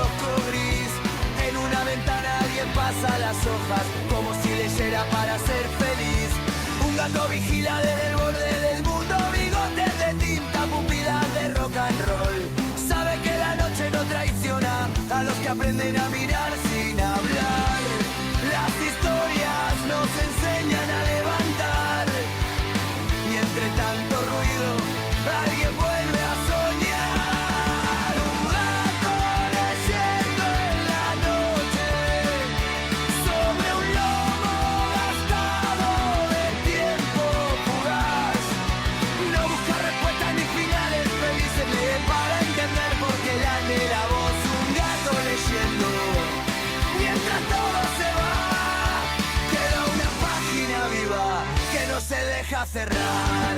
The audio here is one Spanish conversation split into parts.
kiosco gris. En una ventana alguien pasa las hojas, como si leyera para ser feliz. Un gato vigila desde el borde del mundo, bigotes de tinta, pupilas de rock and roll. Sabe que la noche no traiciona a los que aprenden a mirar sin hablar. Las historias nos enseñan a levantar, y entre tanto ruido alguien vuelve a soñar. Un gato leyendo en la noche sobre un lomo gastado de tiempo fugaz. No busca respuestas ni finales felices, lee para entender por qué le anhela voz. Un gato leyendo mientras todo se va, queda una página viva que no se deja cerrar.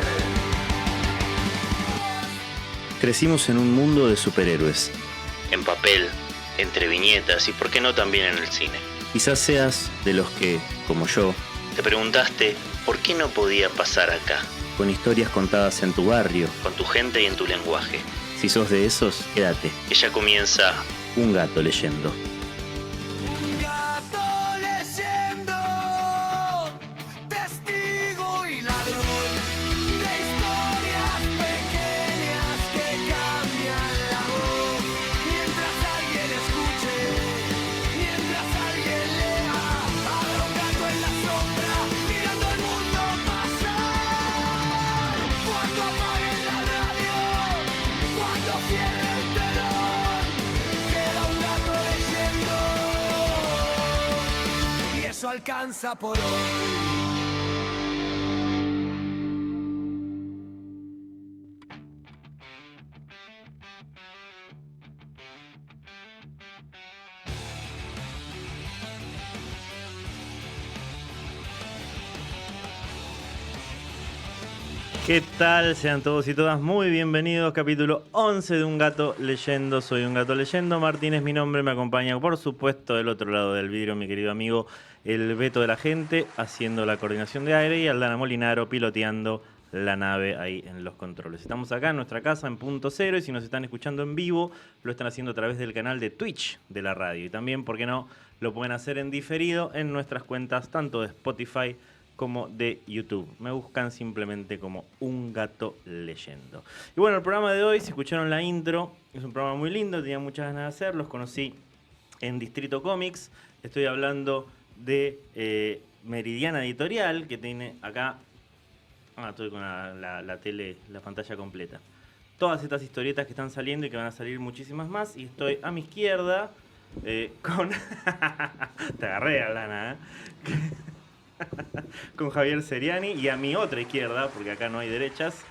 Crecimos en un mundo de superhéroes. En papel, entre viñetas y por qué no también en el cine. Quizás seas de los que, como yo, te preguntaste por qué no podía pasar acá. Con historias contadas en tu barrio, con tu gente y en tu lenguaje. Si sos de esos, quédate, que ya comienza Un Gato Leyendo. Un gato leyendo, testigo y ladrón de historias pequeñas que cambian la voz. Mientras alguien escuche, mientras alguien lea, habrá un gato en la sombra mirando al mundo pasar. Cuando apaguen la radio, cuando cierre el telón, queda un gato leyendo, y eso alcanza por hoy. ¿Qué tal? Sean todos y todas muy bienvenidos. Capítulo 11 de Un Gato Leyendo. Soy Un Gato Leyendo. Martín es mi nombre. Me acompaña, por supuesto, del otro lado del vidrio, mi querido amigo, el Beto de la gente, haciendo la coordinación de aire, y Aldana Molinaro piloteando la nave ahí en los controles. Estamos acá en nuestra casa en Punto Cero, y si nos están escuchando en vivo, lo están haciendo a través del canal de Twitch de la radio. Y también, ¿por qué no?, lo pueden hacer en diferido en nuestras cuentas tanto de Spotify como de YouTube. Me buscan simplemente como Un Gato Leyendo. Y bueno, el programa de hoy, si escucharon la intro, es un programa muy lindo, tenía muchas ganas de hacer, los conocí en Distrito Comics. Estoy hablando de Meridiana Editorial, que tiene acá... estoy con la tele, la pantalla completa. Todas estas historietas que están saliendo y que van a salir muchísimas más. Y estoy a mi izquierda con... Te agarré, Alana, ¿eh? Con Javier Seriani, y a mi otra izquierda, porque acá no hay derechas,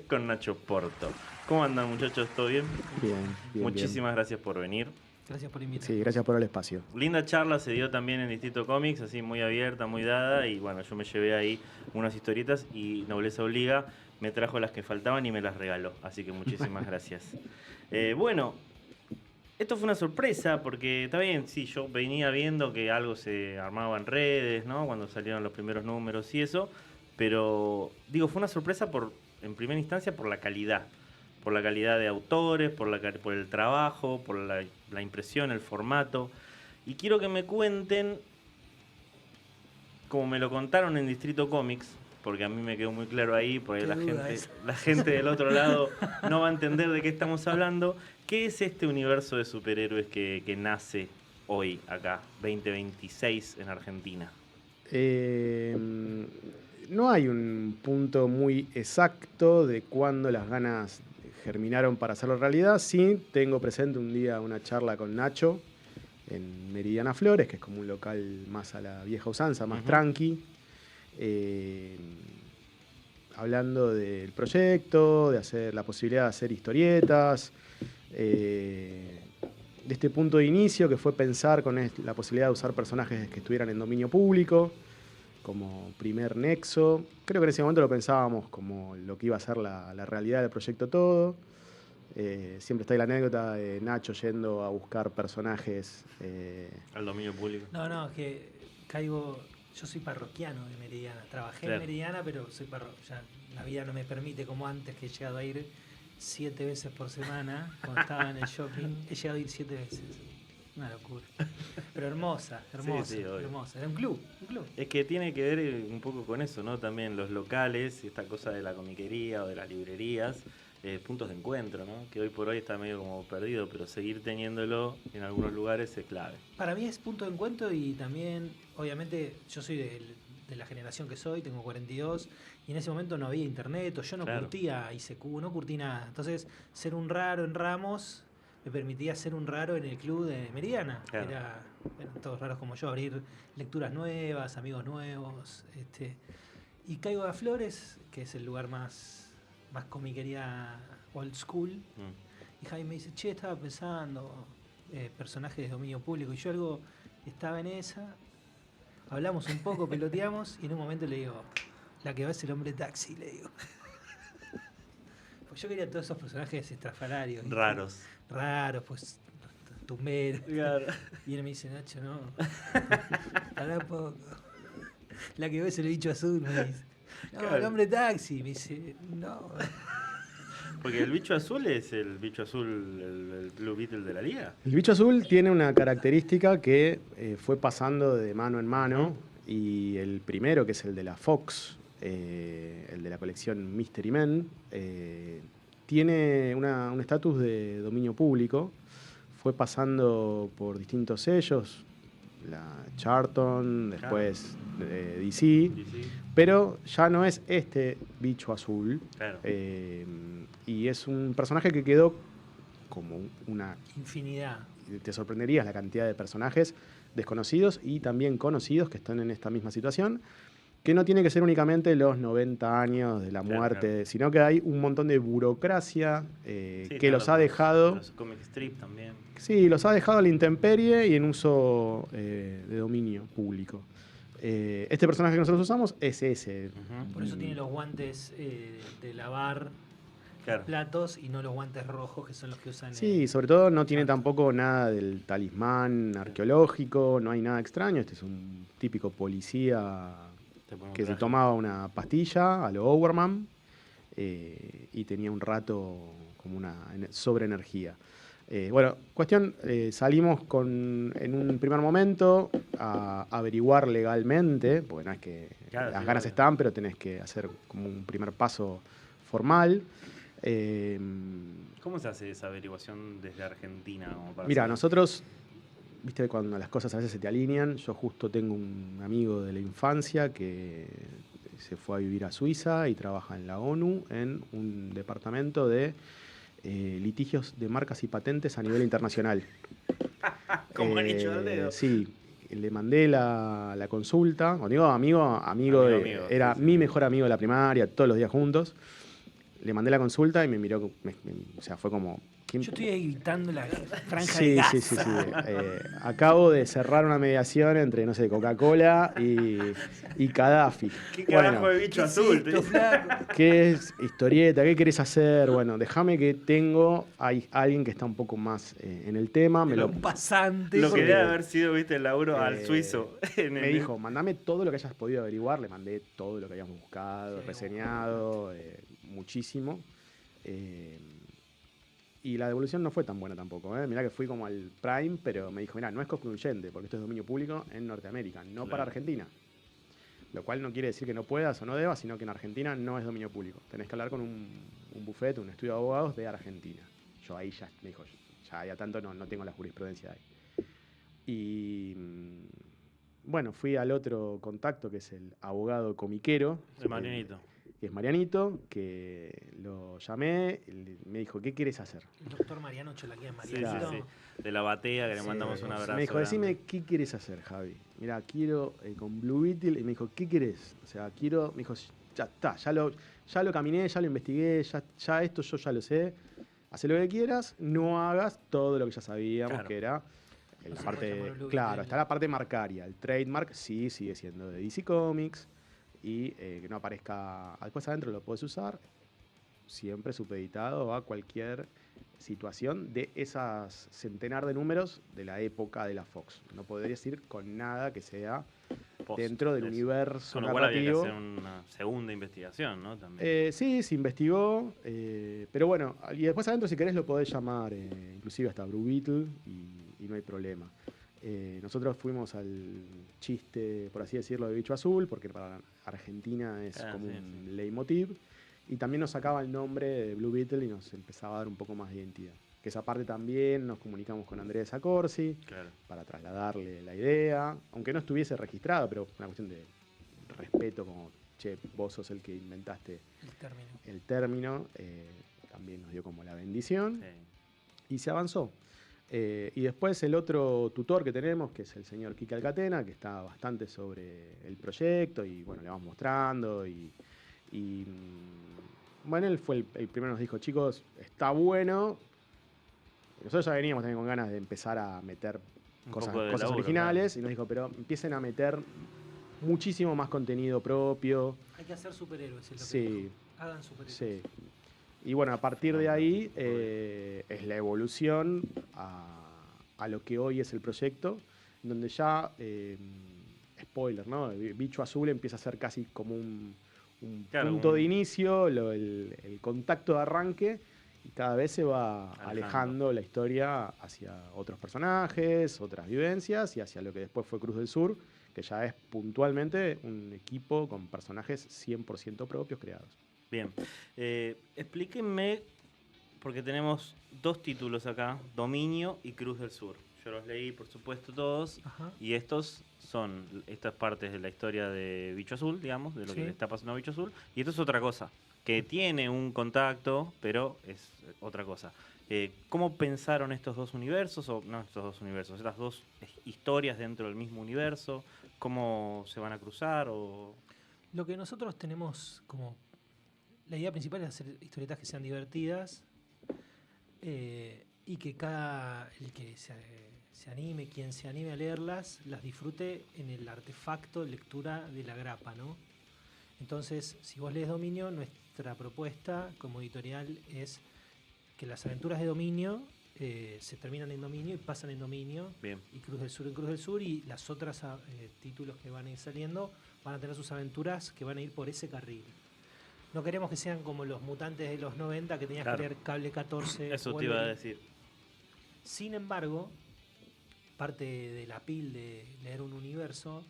con Nacho Porto. ¿Cómo andan, muchachos? ¿Todo bien? Bien. Muchísimas gracias por venir. Gracias por invitarme. Sí, gracias por el espacio. Linda charla se dio también en Distrito Comics, así muy abierta, muy dada, y bueno, yo me llevé ahí unas historietas y Nobleza Obliga me trajo las que faltaban y me las regaló, así que muchísimas gracias. Bueno, esto fue una sorpresa porque está bien, sí, yo venía viendo que algo se armaba en redes, ¿no?, cuando salieron los primeros números y eso, pero digo, fue una sorpresa en primera instancia por la calidad de autores, por el trabajo, por la impresión, el formato. Y quiero que me cuenten, como me lo contaron en Distrito Comics, porque a mí me quedó muy claro ahí, porque la gente del otro lado no va a entender de qué estamos hablando. ¿Qué es este universo de superhéroes que nace hoy, acá, 2026, en Argentina? No hay un punto muy exacto de cuándo las ganas germinaron para hacerlo realidad. Sí, tengo presente un día una charla con Nacho en Meridiana Flores, que es como un local más a la vieja usanza, más tranqui, hablando del proyecto, de hacer la posibilidad de hacer historietas, de este punto de inicio que fue pensar con la posibilidad de usar personajes que estuvieran en dominio público como primer nexo. Creo que en ese momento lo pensábamos como lo que iba a ser la realidad del proyecto todo. Siempre está ahí la anécdota de Nacho yendo a buscar personajes Al dominio público. No, es que caigo... Yo soy parroquiano de Meridiana. Trabajé en Meridiana, pero soy ya la vida no me permite como antes, que he llegado a ir 7 veces por semana. Cuando estaba en el shopping, he llegado a ir 7 veces. Una locura. Pero hermosa, Sí, obvio. hermosa. Era un club. Es que tiene que ver un poco con eso, ¿no? También los locales, esta cosa de la comiquería o de las librerías, puntos de encuentro, ¿no? Que hoy por hoy está medio como perdido, pero seguir teniéndolo en algunos lugares es clave. Para mí es punto de encuentro y también, obviamente, yo soy de la generación que soy, tengo 42, y en ese momento no había internet, o yo no curtía ICQ, no curtí nada. Entonces, ser un raro en Ramos me permitía ser un raro en el club de Meridiana. Claro. Eran todos raros como yo, abrir lecturas nuevas, amigos nuevos. Y caigo a Flores, que es el lugar más comiquería old school. Y Jaime me dice, che, estaba pensando personajes de dominio público. Y yo algo estaba en esa, hablamos un poco, peloteamos, y en un momento le digo, la que va es el hombre taxi, le digo. Pues yo quería todos esos personajes estrafalarios. Raros. Raros, pues tumberos. Claro. Y él me dice, Nacho, no. Pará poco. La que ves el bicho azul, me dice. No, Claro. el hombre taxi. Me dice, no. Porque el bicho azul es el bicho azul, el Blue Beetle de la liga. El bicho azul tiene una característica que fue pasando de mano en mano, y el primero, que es el de la Fox, el de la colección Mystery Men, tiene un estatus de dominio público. Fue pasando por distintos sellos, la Charlton, después DC, pero ya no es este bicho azul. Claro. Y es un personaje que quedó como una... Infinidad. Te sorprenderías la cantidad de personajes desconocidos y también conocidos que están en esta misma situación, que no tiene que ser únicamente los 90 años de la muerte, sino que hay un montón de burocracia que los ha dejado... Los comic strip también. Sí, los ha dejado a la intemperie y en uso de dominio público. Este personaje que nosotros usamos es ese. Por eso tiene los guantes de lavar platos y no los guantes rojos que son los que usan. Sí, sobre todo no tiene tampoco nada del talismán arqueológico, no hay nada extraño. Este es un típico policía que se tomaba una pastilla a lo Overman y tenía un rato como una sobreenergía. Bueno, cuestión, salimos en un primer momento a averiguar legalmente, porque no es que las ganas están, pero tenés que hacer como un primer paso formal. ¿Cómo se hace esa averiguación desde Argentina? Mira, nosotros, viste, cuando las cosas a veces se te alinean, yo justo tengo un amigo de la infancia que se fue a vivir a Suiza y trabaja en la ONU en un departamento de litigios de marcas y patentes a nivel internacional. Como anillo al dedo. Sí, le mandé la consulta. Cuando digo amigo, era mi mejor amigo de la primaria, todos los días juntos. Le mandé la consulta y me miró, o sea, fue como... Yo estoy evitando la franja de gas. Sí. Acabo de cerrar una mediación entre, no sé, Coca-Cola y Gaddafi. ¿Qué carajo de bicho azul? ¿Qué es historieta? ¿Qué querés hacer? Bueno, déjame que hay alguien que está un poco más en el tema. Un pasante. Lo que debe haber sido, viste, el laburo al suizo. Me dijo, mandame todo lo que hayas podido averiguar. Le mandé todo lo que habíamos buscado, reseñado, muchísimo. Y la devolución no fue tan buena tampoco. Mirá que fui como al Prime, pero me dijo, mirá, no es concluyente, porque esto es dominio público en Norteamérica, no para Argentina. Lo cual no quiere decir que no puedas o no debas, sino que en Argentina no es dominio público. Tenés que hablar con un bufete, un estudio de abogados de Argentina. Yo ahí ya, me dijo, ya tanto no tengo la jurisprudencia ahí. Y bueno, fui al otro contacto, que es el abogado comiquero. De Marianito. Que es Marianito, que lo llamé, me dijo, ¿qué quieres hacer? El doctor Mariano Cholaquía Marianito. Sí. De la batea, que le mandamos un abrazo. Me dijo, decime, ¿qué quieres hacer, Javi? Mirá, quiero con Blue Beetle. Y me dijo, ¿qué querés? O sea, quiero... Me dijo, ya está, ya lo caminé, ya lo investigué, ya esto yo ya lo sé. Haz lo que quieras, no hagas todo lo que ya sabíamos, que era... La parte, claro, está la parte marcaria. El trademark sí sigue siendo de DC Comics. Y que no aparezca después adentro, lo puedes usar siempre supeditado a cualquier situación de esas centenar de números de la época de la Fox. No podrías ir con nada que sea dentro del universo narrativo. Con lo cual había que hacer una segunda investigación, ¿no? También. Sí, se investigó, pero bueno, y después adentro si querés lo podés llamar inclusive hasta Blue Beetle no hay problema. Nosotros fuimos al chiste, por así decirlo, de Bicho Azul, porque para Argentina es como un leitmotiv, y también nos sacaba el nombre de Blue Beetle y nos empezaba a dar un poco más de identidad. Que esa parte también nos comunicamos con Andrés Sacorsi para trasladarle la idea, aunque no estuviese registrado, pero una cuestión de respeto, como, che, vos sos el que inventaste el término, también nos dio como la bendición, y se avanzó. Y después el otro tutor que tenemos, que es el señor Quique Alcatena, que está bastante sobre el proyecto y bueno, le vamos mostrando y bueno, él fue el primero nos dijo, chicos, está bueno. Nosotros ya veníamos también con ganas de empezar a meter cosas laburo, originales, claro. Y nos dijo, pero empiecen a meter muchísimo más contenido propio. Hay que hacer superhéroes, es lo que sí, dijo. Hagan superhéroes. Sí. Y bueno, a partir de ahí es la evolución a lo que hoy es el proyecto, donde ya, spoiler, ¿no? El Bicho Azul empieza a ser casi como un punto de inicio, el contacto de arranque, y cada vez se va alejando la historia hacia otros personajes, otras vivencias, y hacia lo que después fue Cruz del Sur, que ya es puntualmente un equipo con personajes 100% propios creados. Bien, explíquenme, porque tenemos 2 títulos acá, Dominio y Cruz del Sur. Yo los leí, por supuesto, todos. Ajá. Y estas partes de la historia de Bicho Azul, digamos, de lo que le está pasando a Bicho Azul. Y esto es otra cosa, que tiene un contacto, pero es otra cosa. ¿Cómo pensaron estos 2 universos? O no estos 2 universos, estas 2 historias dentro del mismo universo. ¿Cómo se van a cruzar? O... Lo que nosotros tenemos como... La idea principal es hacer historietas que sean divertidas y que el que se anime, quien se anime a leerlas, las disfrute en el artefacto de lectura de la grapa, ¿no? Entonces, si vos lees Dominio, nuestra propuesta como editorial es que las aventuras de Dominio se terminan en Dominio y pasan en Dominio. Bien. Y Cruz del Sur en Cruz del Sur, y las otras títulos que van a ir saliendo van a tener sus aventuras que van a ir por ese carril. No queremos que sean como los mutantes de los 90, que tenías que leer Cable 14. Eso te iba a decir. Sin embargo, parte de la pil de leer un universo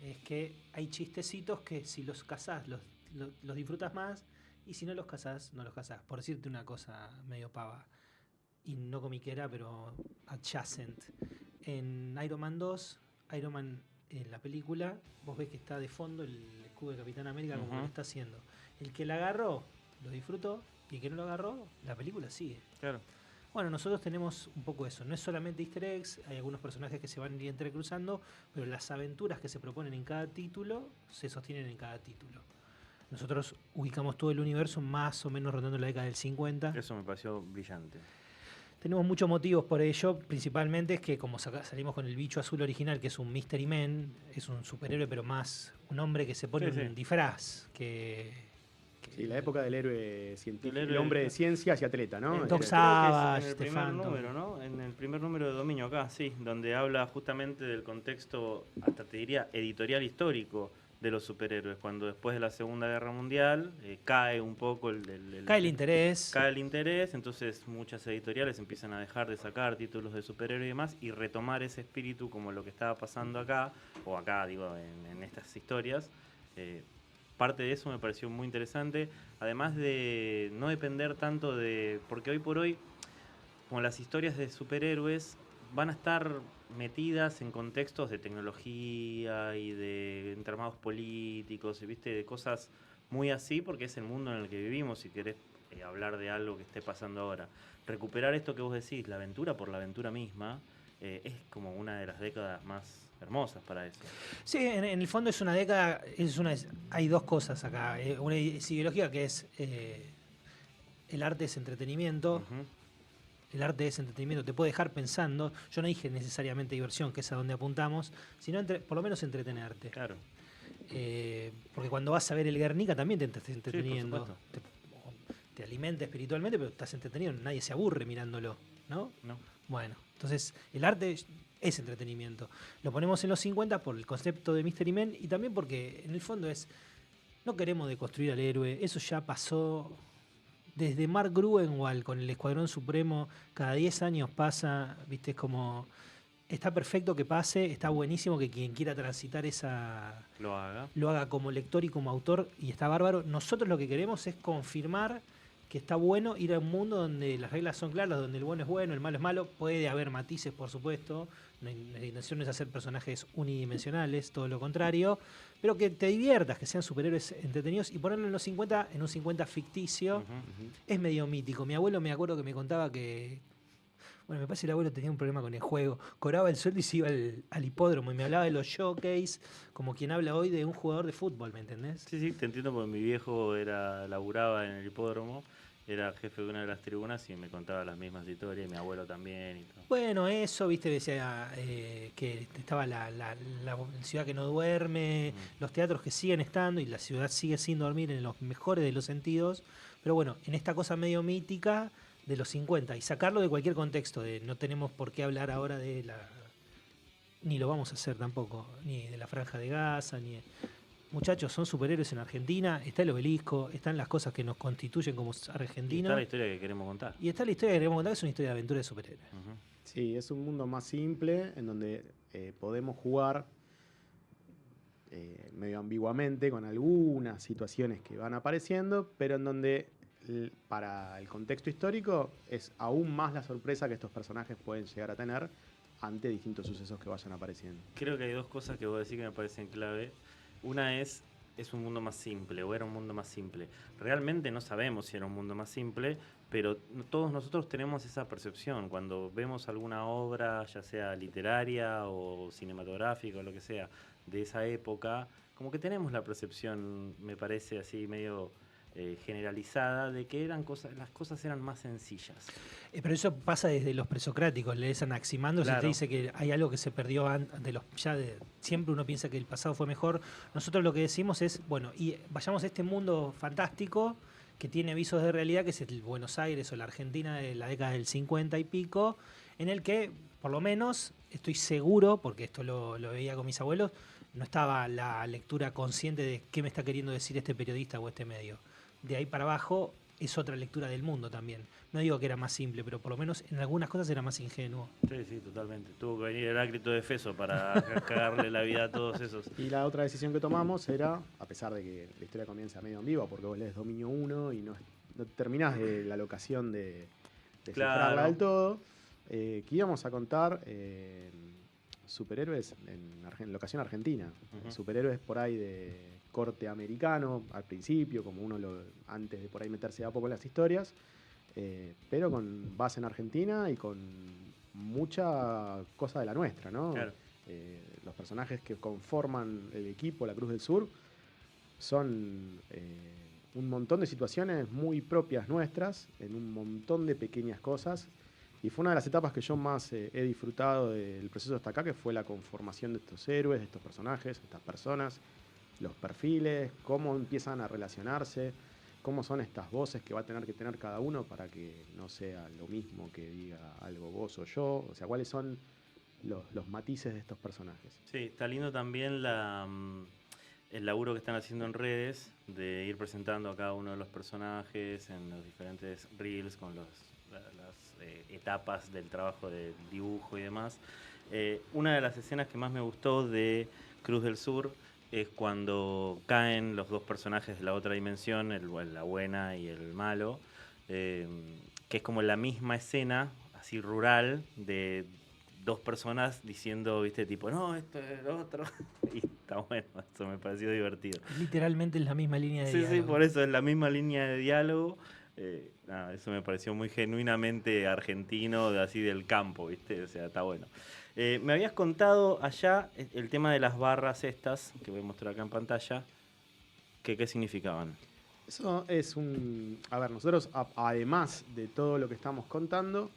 es que hay chistecitos que si los cazás los disfrutas más, y si no los cazás, no los cazás. Por decirte una cosa medio pava, y no comiquera, pero adjacent. En Iron Man 2, Iron Man en la película, vos ves que está de fondo el escudo de Capitán América como lo está haciendo. El que la agarró, lo disfrutó, y el que no lo agarró, la película sigue. Claro. Bueno, nosotros tenemos un poco eso. No es solamente easter eggs, hay algunos personajes que se van a ir entrecruzando, pero las aventuras que se proponen en cada título se sostienen en cada título. Nosotros ubicamos todo el universo más o menos rondando la década del 50. Eso me pareció brillante. Tenemos muchos motivos por ello, principalmente es que como salimos con el Bicho Azul original, que es un Mystery Man, es un superhéroe, pero más un hombre que se pone un disfraz, Sí, la época del héroe científico, el hombre de ciencias y atleta, ¿no? Doc Savage, en el primer número, ¿no? En el primer número de Dominio acá, sí, donde habla justamente del contexto, hasta te diría, editorial histórico de los superhéroes, cuando después de la Segunda Guerra Mundial cae un poco cae el interés. Cae el interés, entonces muchas editoriales empiezan a dejar de sacar títulos de superhéroes y demás, y retomar ese espíritu como lo que estaba pasando acá, o acá, digo, en estas historias. Parte de eso me pareció muy interesante, además de no depender tanto de... Porque hoy por hoy, como las historias de superhéroes van a estar metidas en contextos de tecnología y de entramados políticos, ¿viste? De cosas muy así, porque es el mundo en el que vivimos, si querés hablar de algo que esté pasando ahora. Recuperar esto que vos decís, la aventura por la aventura misma, es como una de las décadas más hermosas para eso. Sí, en el fondo es una década, hay 2 cosas acá. Una ideología que es el arte es entretenimiento. El arte es entretenimiento, te puede dejar pensando. Yo no dije necesariamente diversión, que es a donde apuntamos, sino por lo menos entretenerte. Claro. Porque cuando vas a ver el Guernica también te estás entreteniendo. Sí, te alimenta espiritualmente, pero estás entretenido. Nadie se aburre mirándolo, ¿no? No. Bueno, entonces el arte es entretenimiento. Lo ponemos en los 50 por el concepto de Mystery Men, y también porque en el fondo no queremos deconstruir al héroe, eso ya pasó. desde Mark Gruenwald con el Escuadrón Supremo, cada 10 años pasa, viste, es como... Está perfecto que pase, está buenísimo que quien quiera transitar lo haga como lector y como autor, y está bárbaro. Nosotros lo que queremos es confirmar que está bueno ir a un mundo donde las reglas son claras, donde el bueno es bueno, el malo es malo. Puede haber matices, por supuesto. La intención no es hacer personajes unidimensionales, todo lo contrario. Pero que te diviertas, que sean superhéroes entretenidos, y ponerlo en los 50, en un 50 ficticio, es medio mítico. Mi abuelo, me acuerdo que me contaba que... Bueno, me parece que el abuelo tenía un problema con el juego. Cobraba el sueldo y se iba al hipódromo y me hablaba de los showcase, como quien habla hoy de un jugador de fútbol, ¿me entendés? Sí, te entiendo, porque mi viejo laburaba en el hipódromo, era jefe de una de las tribunas y me contaba las mismas historias, y mi abuelo también y todo. Bueno, eso, viste, decía que estaba la ciudad que no duerme, los teatros que siguen estando, y la ciudad sigue sin dormir en los mejores de los sentidos. Pero bueno, en esta cosa medio mítica de los 50, y sacarlo de cualquier contexto, de no tenemos por qué hablar ahora de ni lo vamos a hacer tampoco, ni de la Franja de Gaza, ni... Muchachos, son superhéroes en Argentina, está el obelisco, están las cosas que nos constituyen como argentinos. Y está la historia que queremos contar. Y está la historia que queremos contar, que es una historia de aventura de superhéroes. Sí, es un mundo más simple en donde podemos jugar medio ambiguamente con algunas situaciones que van apareciendo, pero en donde para el contexto histórico es aún más la sorpresa que estos personajes pueden llegar a tener ante distintos sucesos que vayan apareciendo. Creo que hay dos cosas que voy a decir que me parecen clave. Una es un mundo más simple, o era un mundo más simple. Realmente no sabemos si era un mundo más simple, pero todos nosotros tenemos esa percepción. Cuando vemos alguna obra, ya sea literaria o cinematográfica o lo que sea, de esa época, como que tenemos la percepción, me parece así medio generalizada, de que las cosas eran más sencillas. Pero eso pasa desde los presocráticos, lees Anaximandros, claro. Y te dice que hay algo que se perdió siempre uno piensa que el pasado fue mejor. Nosotros lo que decimos es, bueno, y vayamos a este mundo fantástico que tiene visos de realidad, que es el Buenos Aires o la Argentina de la década del 50 y pico, en el que, por lo menos, estoy seguro, porque esto lo veía con mis abuelos, no estaba la lectura consciente de qué me está queriendo decir este periodista o este medio. De ahí para abajo es otra lectura del mundo también. No digo que era más simple, pero por lo menos en algunas cosas era más ingenuo. Sí, totalmente. Tuvo que venir Heráclito de Efeso para cagarle la vida a todos esos. Y la otra decisión que tomamos era, a pesar de que la historia comienza medio ambigua, porque vos lees Dominio 1 y no terminás de la locación de cifrarla del todo, que íbamos a contar superhéroes en locación argentina. Superhéroes por ahí de corte americano al principio, como antes de por ahí meterse a poco en las historias, pero con base en Argentina y con mucha cosa de la nuestra, ¿no? Claro. Los personajes que conforman el equipo, la Cruz del Sur, son un montón de situaciones muy propias nuestras, en un montón de pequeñas cosas. Y fue una de las etapas que yo más he disfrutado del proceso hasta acá, que fue la conformación de estos héroes, de estos personajes, de estas personas, los perfiles, cómo empiezan a relacionarse, cómo son estas voces que va a tener que tener cada uno para que no sea lo mismo que diga algo vos o yo. O sea, cuáles son los matices de estos personajes. Sí, está lindo también el laburo que están haciendo en redes, de ir presentando a cada uno de los personajes en los diferentes reels con las etapas del trabajo de dibujo y demás. Una de las escenas que más me gustó de Cruz del Sur es cuando caen los dos personajes de la otra dimensión, la buena y el malo, que es como la misma escena, así rural, de dos personas diciendo, viste, tipo, no, esto es lo otro. Y está bueno, eso me pareció divertido. Literalmente es la misma línea de diálogo. Sí, por eso es la misma línea de diálogo. Eso me pareció muy genuinamente argentino, así del campo, ¿viste? O sea, está bueno. Me habías contado allá el tema de las barras estas, que voy a mostrar acá en pantalla, ¿qué significaban? Eso es A ver, nosotros, además de todo lo que estamos contando,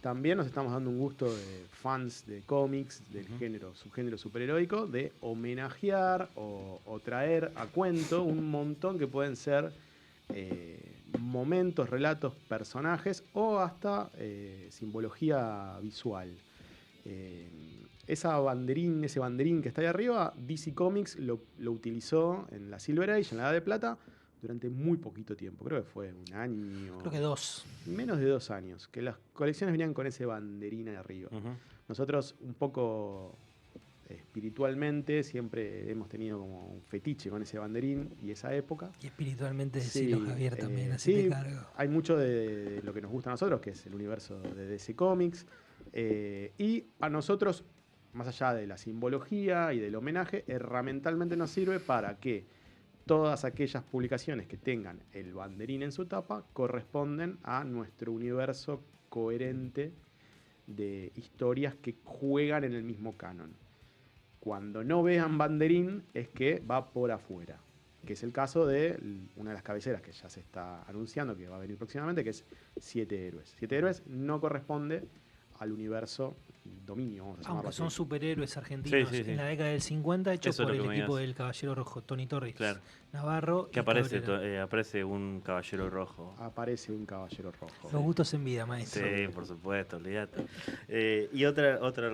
también nos estamos dando un gusto de fans de cómics, del subgénero superheroico, de homenajear o traer a cuento un montón que pueden ser momentos, relatos, personajes o hasta simbología visual. Ese banderín que está ahí arriba, DC Comics lo utilizó en la Silver Age, en la Edad de Plata, durante muy poquito tiempo, creo que fue un año. Creo que 2. Menos de 2 años, que las colecciones venían con ese banderín ahí arriba. Nosotros un poco espiritualmente siempre hemos tenido como un fetiche con ese banderín y esa época. Y espiritualmente Sí, decirlo, Javier, también, así sí, te cargo. hay mucho de lo que nos gusta a nosotros, que es el universo de DC Comics. Y a nosotros, más allá de la simbología y del homenaje, herramentalmente nos sirve para que todas aquellas publicaciones que tengan el banderín en su tapa corresponden a nuestro universo coherente de historias que juegan en el mismo canon. Cuando no vean banderín es que va por afuera, que es el caso de una de las cabeceras que ya se está anunciando que va a venir próximamente, que es 7 Héroes. 7 Héroes no corresponde al universo dominio, vamos a llamarlo Aunque así. son superhéroes argentinos Sí. en la década del 50, hechos Eso es por lo el que me equipo digas. del Caballero Rojo, Tony Torres, Claro. Navarro Que y aparece, Cabrera. aparece un caballero rojo. Aparece un caballero rojo. Los gustos en vida, maestro. Sí, por supuesto, olvídate. Y otra de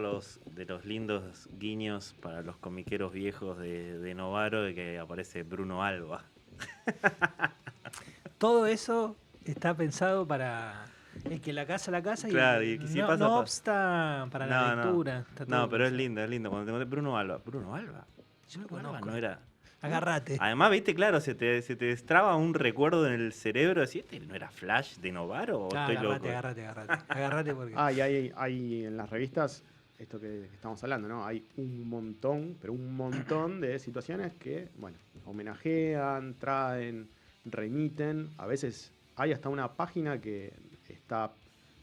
los lindos guiños para los comiqueros viejos de Novaro, de que aparece Bruno Alba. Todo eso está pensado para el que la casa Claro, y y que si no, pasa no pa- obsta para la lectura. Está todo No, pero es pensado. lindo. Cuando te encuentras Bruno Alba. ¿Bruno Alba? Yo lo Bruno Alba conozco. no era. Agárrate. Además, viste, claro, se te destraba un recuerdo en el cerebro. Así, ¿este no era Flash de Novaro o estoy loco? Agárrate porque... Y hay en las revistas, esto que estamos hablando, ¿no? Hay un montón de situaciones que, bueno, homenajean, traen, remiten. A veces hay hasta una página que está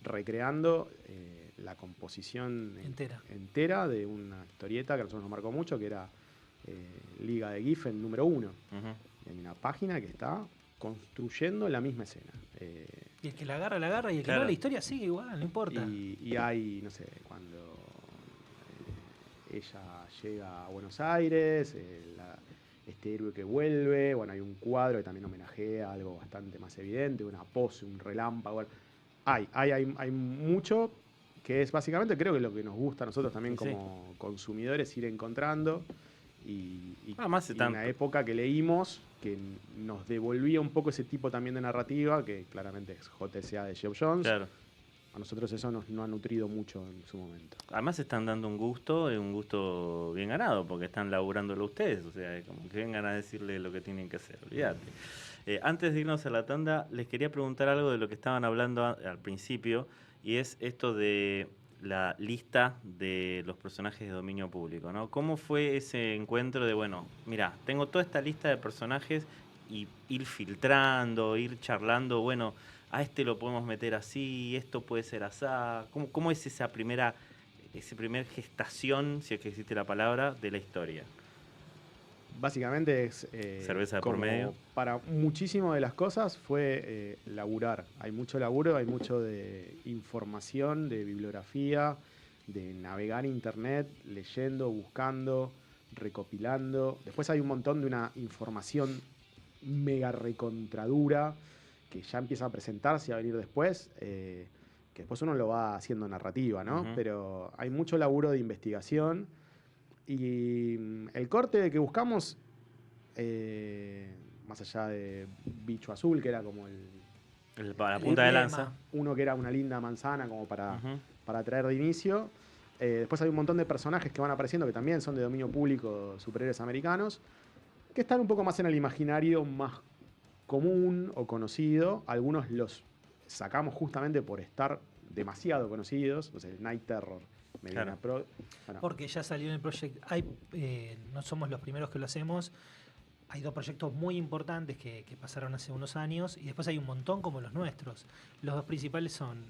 recreando la composición entera de una historieta que a nosotros nos marcó mucho, que era Liga de Giffen número 1. Hay una página que está construyendo la misma escena. Y el que la agarra y el que Claro. no, la historia sigue igual, no importa. Y hay, no sé, cuando ella llega a Buenos Aires, este héroe que vuelve, bueno, hay un cuadro que también homenajea algo bastante más evidente, una pose, un relámpago. Bueno, hay mucho que es básicamente, creo que lo que nos gusta a nosotros también Sí. como consumidores, ir encontrando. Y Además, y una época que leímos que nos devolvía un poco ese tipo también de narrativa, que claramente es JSA de Geoff Jones. Claro. A nosotros eso nos ha nutrido mucho en su momento. Además están dando un gusto bien ganado, porque están laburándolo ustedes, o sea, como que vengan a decirle lo que tienen que hacer, olvídate. Antes de irnos a la tanda, les quería preguntar algo de lo que estaban hablando al principio, y es esto de la lista de los personajes de dominio público, ¿no? ¿Cómo fue ese encuentro de, bueno, mira, tengo toda esta lista de personajes y ir filtrando, ir charlando, bueno, a este lo podemos meter así, esto puede ser asá? ¿Cómo es esa primer gestación, si es que existe la palabra, de la historia? Básicamente es... Cerveza de por medio. Para muchísimas de las cosas fue laburar. Hay mucho laburo, hay mucho de información, de bibliografía, de navegar internet, leyendo, buscando, recopilando. Después hay un montón de una información mega recontradura que ya empieza a presentarse y a venir después, que después uno lo va haciendo narrativa, ¿no? Pero hay mucho laburo de investigación. Y el corte que buscamos, más allá de Bicho Azul, que era como La punta de lanza. uno que era una linda manzana como para traer de inicio. Después hay un montón de personajes que van apareciendo que también son de dominio público, superhéroes americanos, que están un poco más en el imaginario más común o conocido. Algunos los sacamos justamente por estar demasiado conocidos, o sea, el Night Terror. Claro. Porque ya salió en el proyecto. No somos los primeros que lo hacemos. Hay 2 proyectos muy importantes que pasaron hace unos años y después hay un montón como los nuestros. Los 2 principales son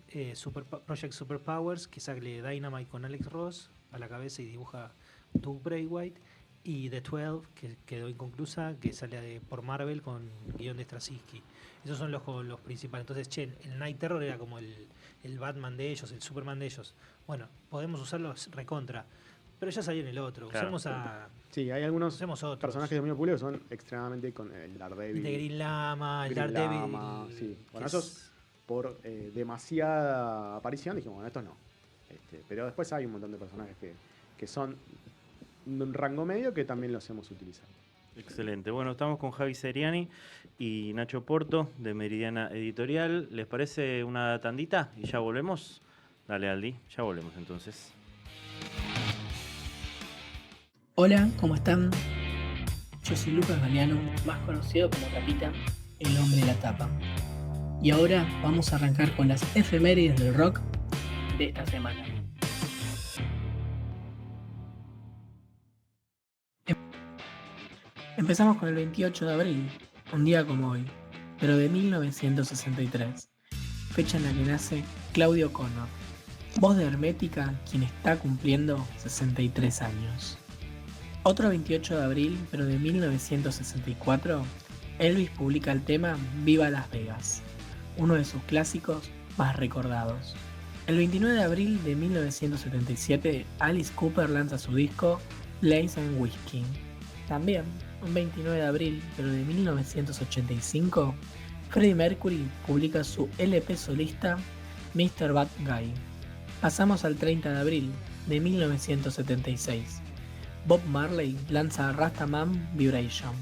Project Superpowers, que sale Dynamite con Alex Ross a la cabeza y dibuja Doug Braithwaite, y The 12, que quedó inconclusa, que sale por Marvel con guión de Straczynski. Esos son los principales. Entonces, el Night Terror era como el Batman de ellos, el Superman de ellos. Bueno, podemos usarlos recontra, pero ya salió en el otro. Claro. Sí, hay algunos Usemos otros. personajes de dominio público que son extremadamente con el Daredevil. De Green Lama, el Green Daredevil. Lama, sí. Bueno, que esos por demasiada aparición dijimos, bueno, estos no. Pero después hay un montón de personajes que son de un rango medio que también los hemos utilizado. Excelente. Bueno, estamos con Javi Seriani y Nacho Porto de Meridiana Editorial. ¿Les parece una tandita? Y ya volvemos. Dale, Aldi, ya volvemos entonces. Hola, ¿cómo están? Yo soy Lucas Galeano, más conocido como Tapita, el hombre de la tapa. Y ahora vamos a arrancar con las efemérides del rock de esta semana. Empezamos con el 28 de abril, un día como hoy, pero de 1963, fecha en la que nace Claudio Connor, voz de Hermética, quien está cumpliendo 63 años. Otro 28 de abril, pero de 1964, Elvis publica el tema Viva Las Vegas, uno de sus clásicos más recordados. El 29 de abril de 1977, Alice Cooper lanza su disco Lace and Whiskey. También, un 29 de abril, pero de 1985, Freddie Mercury publica su LP solista Mr. Bad Guy. Pasamos al 30 de abril de 1976. Bob Marley lanza Rastaman Vibration,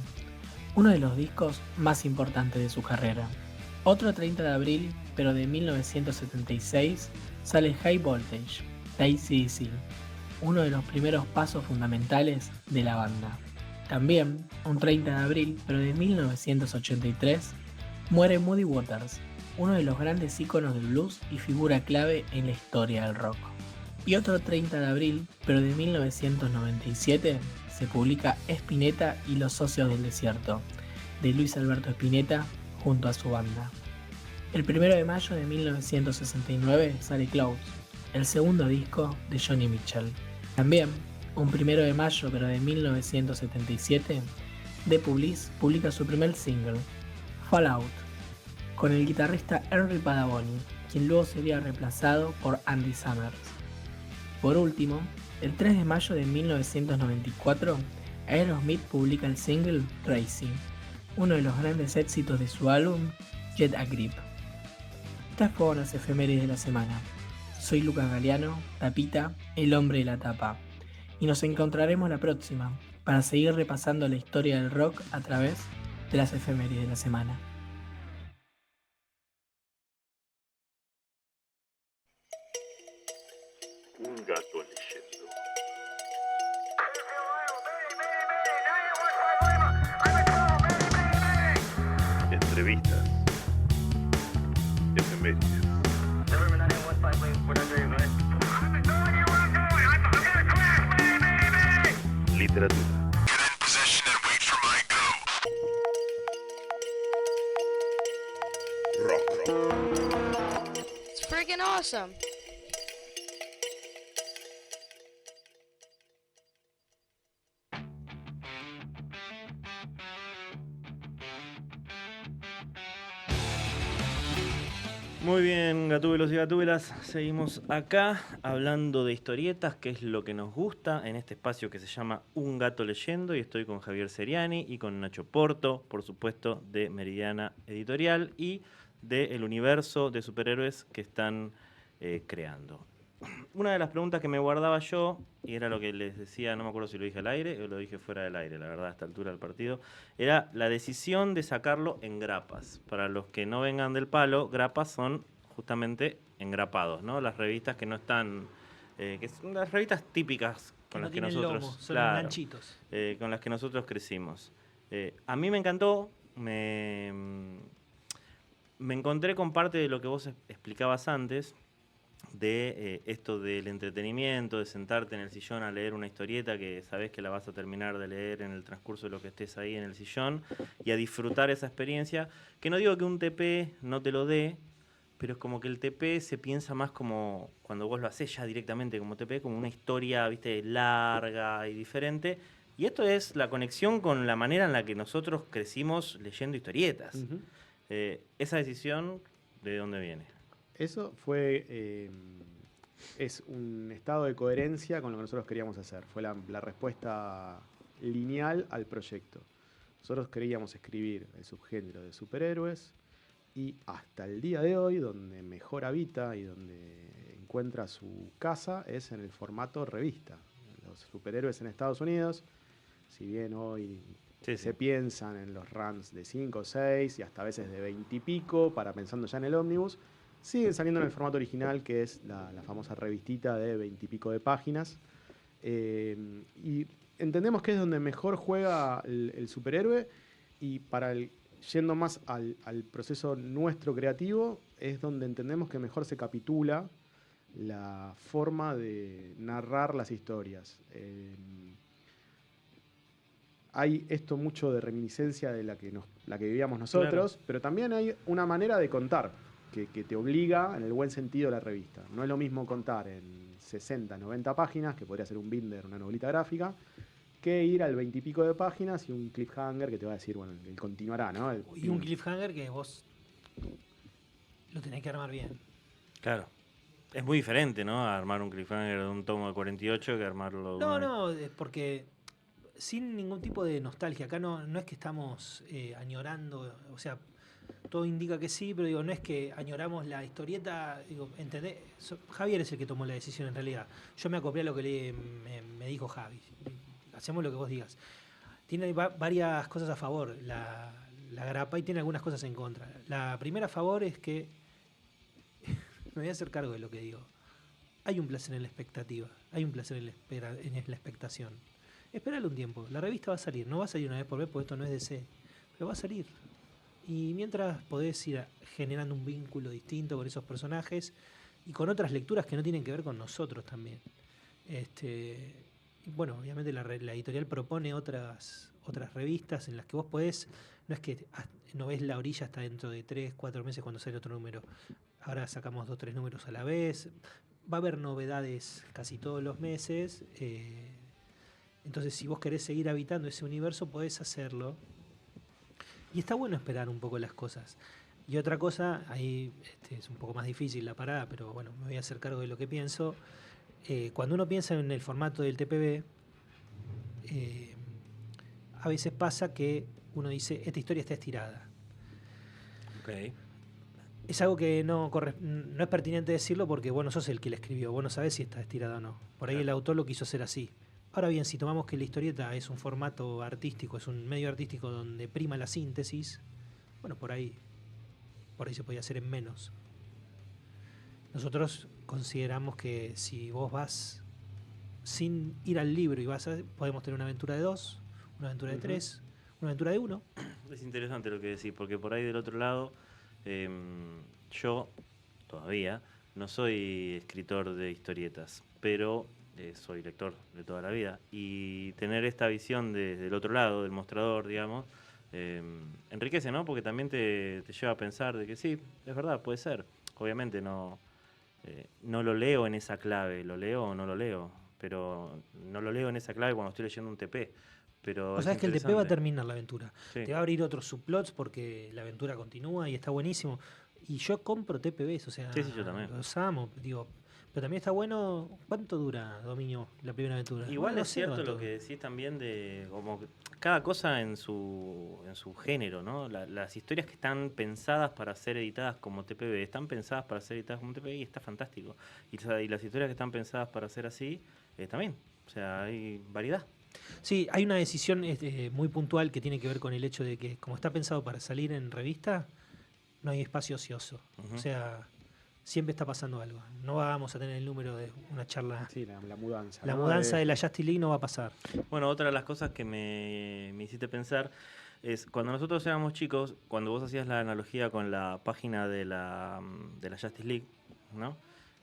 uno de los discos más importantes de su carrera. Otro 30 de abril, pero de 1976, sale High Voltage, de AC/DC, uno de los primeros pasos fundamentales de la banda. También, un 30 de abril, pero de 1983, muere Muddy Waters, uno de los grandes íconos del blues y figura clave en la historia del rock. Y otro 30 de abril, pero de 1997, se publica Spinetta y los socios del desierto, de Luis Alberto Spinetta junto a su banda. El 1 de mayo de 1969 sale Clouds, el segundo disco de Joni Mitchell. También, un 1 de mayo pero de 1977, The Police publica su primer single, Fallout, con el guitarrista Henry Padavoni, quien luego sería reemplazado por Andy Summers. Por último, el 3 de mayo de 1994, Aerosmith publica el single Tracy, uno de los grandes éxitos de su álbum Get a Grip. Estas fueron las efemérides de la semana. Soy Lucas Galeano, Tapita, el hombre de la tapa, y nos encontraremos la próxima para seguir repasando la historia del rock a través de las efemérides de la semana. Un gato leyendo. Entrevistas. Efemérides. Literatura. Rock. It's freaking awesome. Muy bien, gatúbelos y gatúbelas, seguimos acá hablando de historietas, que es lo que nos gusta en este espacio que se llama Un Gato Leyendo, y estoy con Javier Seriani y con Nacho Porto, por supuesto, de Meridiana Editorial y del universo de superhéroes que están creando. Una de las preguntas que me guardaba yo, y era lo que les decía, no me acuerdo si lo dije al aire o lo dije fuera del aire, la verdad, a esta altura del partido, era la decisión de sacarlo en grapas. Para los que no vengan del palo, grapas son justamente engrapados, ¿no? Las revistas que no están, que son las revistas típicas con las que nosotros, lomo, son claro, ganchitos. con las que nosotros crecimos. A mí me encantó, me encontré con parte de lo que vos explicabas antes, de esto del entretenimiento, de sentarte en el sillón a leer una historieta que sabés que la vas a terminar de leer en el transcurso de lo que estés ahí en el sillón y a disfrutar esa experiencia, que no digo que un TP no te lo dé, pero es como que el TP se piensa más como, cuando vos lo hacés ya directamente como TP, como una historia, viste, larga y diferente. Y esto es la conexión con la manera en la que nosotros crecimos leyendo historietas. Ujú. Esa decisión, ¿de dónde viene? Eso fue, es un estado de coherencia con lo que nosotros queríamos hacer. Fue la respuesta lineal al proyecto. Nosotros queríamos escribir el subgénero de superhéroes y hasta el día de hoy, donde mejor habita y donde encuentra su casa, es en el formato revista. Los superhéroes en Estados Unidos, si bien hoy Sí, Se sí. piensan en los runs de 5 o 6 y hasta a veces de 20 y pico, para pensando ya en el ómnibus. Siguen saliendo en el formato original, que es la famosa revistita de 20 y pico de páginas. Y entendemos que es donde mejor juega el superhéroe y yendo más al proceso nuestro creativo, es donde entendemos que mejor se capitula la forma de narrar las historias. Hay esto mucho de reminiscencia de la que vivíamos nosotros, pero también hay una manera de contar que te obliga, en el buen sentido, la revista. No es lo mismo contar en 60, 90 páginas, que podría ser un binder, una novelita gráfica, que ir al 20 y pico de páginas y un cliffhanger que te va a decir, bueno, él continuará, ¿no? Y un cliffhanger que vos lo tenés que armar bien. Claro. Es muy diferente, ¿no? Armar un cliffhanger de un tomo de 48 que armarlo de No, es porque sin ningún tipo de nostalgia. Acá no es que estamos añorando, o sea, todo indica que sí, pero digo, no es que añoramos la historieta, digo, ¿entendés? Javier es el que tomó la decisión en realidad. Yo me acoplé a lo que me dijo Javi. Hacemos lo que vos digas. Tiene varias cosas a favor la grapa y tiene algunas cosas en contra. La primera a favor es que me voy a hacer cargo de lo que digo. Hay un placer en la expectativa, hay un placer en la expectación. Espérale un tiempo, la revista va a salir, no va a salir una vez por vez porque esto no es DC, pero va a salir. Y mientras podés ir generando un vínculo distinto con esos personajes y con otras lecturas que no tienen que ver con nosotros también. Bueno, obviamente la editorial propone otras revistas en las que vos podés, no es que no ves la orilla hasta dentro de 3, 4 meses cuando sale otro número. Ahora sacamos 2, 3 números a la vez. Va a haber novedades casi todos los meses. Entonces, si vos querés seguir habitando ese universo, podés hacerlo. Y está bueno esperar un poco las cosas. Y otra cosa, ahí es un poco más difícil la parada, pero bueno, me voy a hacer cargo de lo que pienso. Cuando uno piensa en el formato del TPB, a veces pasa que uno dice, esta historia está estirada. Ok. Es algo que no es pertinente decirlo porque vos no sos el que la escribió, vos no sabés si está estirada o no. Por ahí el autor lo quiso hacer así. Ahora bien, si tomamos que la historieta es un formato artístico, es un medio artístico donde prima la síntesis, bueno, por ahí se podía hacer en menos. Nosotros consideramos que si vos vas sin ir al libro y podemos tener una aventura de 2, una aventura de 3, una aventura de 1. Es interesante lo que decís, porque por ahí del otro lado, yo todavía no soy escritor de historietas, pero soy lector de toda la vida. Y tener esta visión del otro lado, del mostrador, digamos, enriquece, ¿no? Porque también te lleva a pensar de que sí, es verdad, puede ser. Obviamente no lo leo en esa clave, lo leo o no lo leo, pero no lo leo en esa clave cuando estoy leyendo un TP. Pero O sea, es que el TP va a terminar la aventura. Sí. Te va a abrir otros subplots porque la aventura continúa y está buenísimo. Y yo compro TPBs, o sea, Sí, yo también. los amo, digo. Pero también está bueno. ¿Cuánto dura, Dominio, la primera aventura? Igual No es sé cierto cuánto. lo que decís también de como cada cosa en su género, ¿no? Las historias que están pensadas para ser editadas como TPB están pensadas para ser editadas como TPB y está fantástico. Y las historias que están pensadas para ser así también. O sea, hay variedad. Sí, hay una decisión muy puntual que tiene que ver con el hecho de que, como está pensado para salir en revista, no hay espacio ocioso. Ujú. O sea, siempre está pasando algo. No vamos a tener el número de una charla. Sí, la mudanza. La ¿no? mudanza de la Justice League no va a pasar. Bueno, otra de las cosas que me hiciste pensar es cuando nosotros éramos chicos, cuando vos hacías la analogía con la página de la Justice League, ¿no?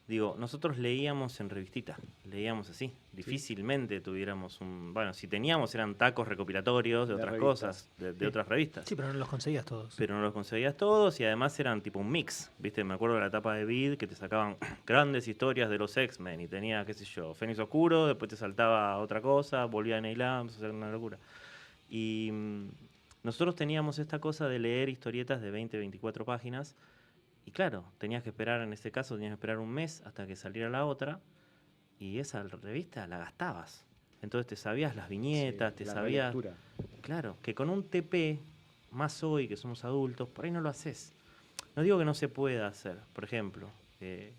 Digo, nosotros leíamos en revistita, leíamos así. Difícilmente tuviéramos bueno, si teníamos eran tacos recopilatorios de otras revistas. cosas, de otras revistas. Sí, pero no los conseguías todos. Pero no los conseguías todos y además eran tipo un mix, ¿viste? Me acuerdo de la etapa de Vid que te sacaban grandes historias de los X-Men y tenía, qué sé yo, Fénix Oscuro, después te saltaba otra cosa, volvía a Neil Adams, o sea, una locura. Y nosotros teníamos esta cosa de leer historietas de 20, 24 páginas y claro, tenías que esperar, en este caso tenías que esperar un mes hasta que saliera la otra y esa revista la gastabas. Entonces te sabías las viñetas, Sí, te la sabías... relectura. Claro, que con un TP, más hoy que somos adultos, por ahí no lo haces. No digo que no se pueda hacer. Por ejemplo,